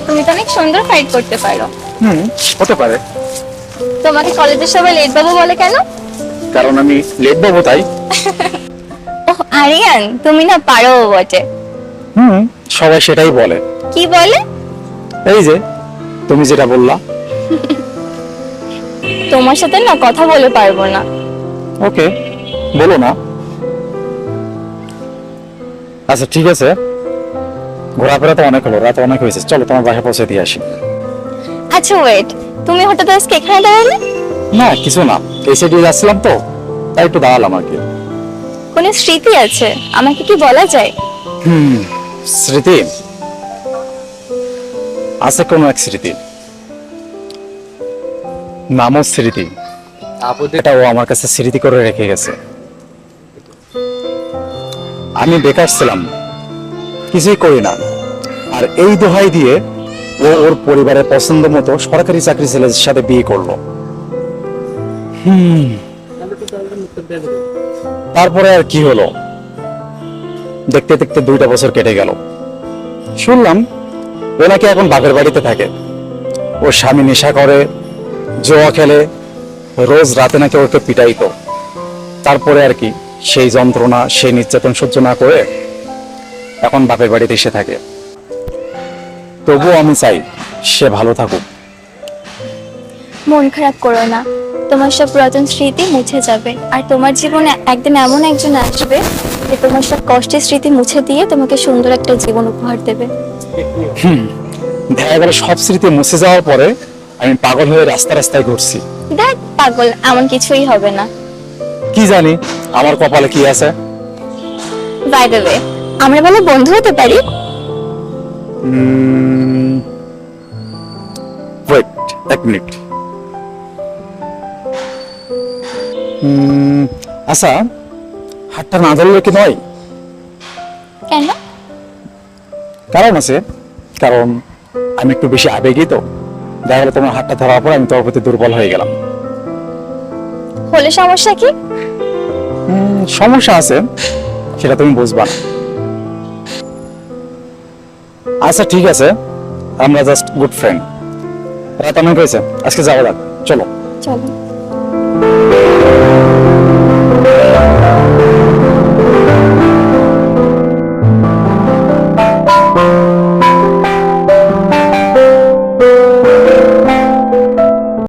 তুমি তো অনেক সুন্দর ফাইট করতে পারো। হতে পারে। তোমাকে কলেজের সবাই লেট বাবু বলে কেন? কারণ আমি লেট বাবু তাই। ওহ আরিয়ান, তুমি না পারো বটে। সবাই সেটাই বলে। কি বলে? এই যে তুমি যেটা বললা। তোমার সাথে না কথা বলে পারবো না। ওকে, বলো না। আচ্ছা ঠিক আছে, ঘোরাফেরা তো অনেক হলো, রাত অনেক হয়েছে, চলো তোমার বাসায় পৌঁছে দিয়ে আসি। আচ্ছা ওয়েট, তুমি হঠাৎ আজকে এখানে দাঁড়ালে? না কিছু না, এই সাইডে যাচ্ছিলাম তো তাই একটু দাঁড়ালাম আর কি। কোনো স্মৃতি আছে, আমাকে কি বলা যায়? স্মৃতি আছে, কোনো এক স্মৃতি, নামও স্মৃতি। এটা ও আমার কাছে স্মৃতি করে রেখে গেছে। আমি বেকার ছিলাম, কিছুই করি না, আর এই দোহাই দিয়ে ও ওর পরিবারের পছন্দ মতো সরকারি চাকরি ছেলের সাথে বিয়ে করলো। তারপরে আর কি হলো, দেখতে দেখতে 2টা বছর কেটে গেল। শুনলাম ও নাকি এখন বাপের বাড়িতে থাকে। ওর স্বামী নেশা করে, জুয়া খেলে, রোজ রাতে নাকি ওকে পিটাইতো। তারপরে আর কি সেই যন্ত্রণা, সেই নির্যাতন সহ্য না করে এখন বাপের বাড়িতে এসে থাকে। তবুও আমি চাই সে ভালো থাকুক। মন খারাপ করো না, তোমার সব পুরাতন স্মৃতি মুছে যাবে, আর তোমার জীবনে একদিন এমন একজন আসবে যে তোমার সব কষ্টের স্মৃতি মুছে দিয়ে তোমাকে সুন্দর একটা জীবন উপহার দেবে। দেখা গেল সব স্মৃতি মুছে যাওয়ার পরে আমি পাগল হয়ে রাস্তা রাস্তায় ঘুরছি। দেখ পাগল, এমন কিছুই হবে না। কি জানি আমার কপালে কি আছে। বাই দ্য ওয়ে, আমরা বলে বন্ধু হতে পারি? ওয়েট, এক মিনিট। আচ্ছা, হাতটা না ধরলে কি নয়? কেন? কারণ আছে, কারণ আমি একটু বেশি আবেগী তো। দেখা গেলো তোমার হাতটা ধরার পর আমি তোমার প্রতি দুর্বল হয়ে গেলাম। হলে সমস্যা কি? সমস্যা আছে, সেটা তুমি বুঝবা না। আচ্ছা ঠিক আছে, আমরা জাস্ট গুড ফ্রেন্ড। রাত অনেক হয়েছে, আজকে যাওয়া যাক, চলো। চলো।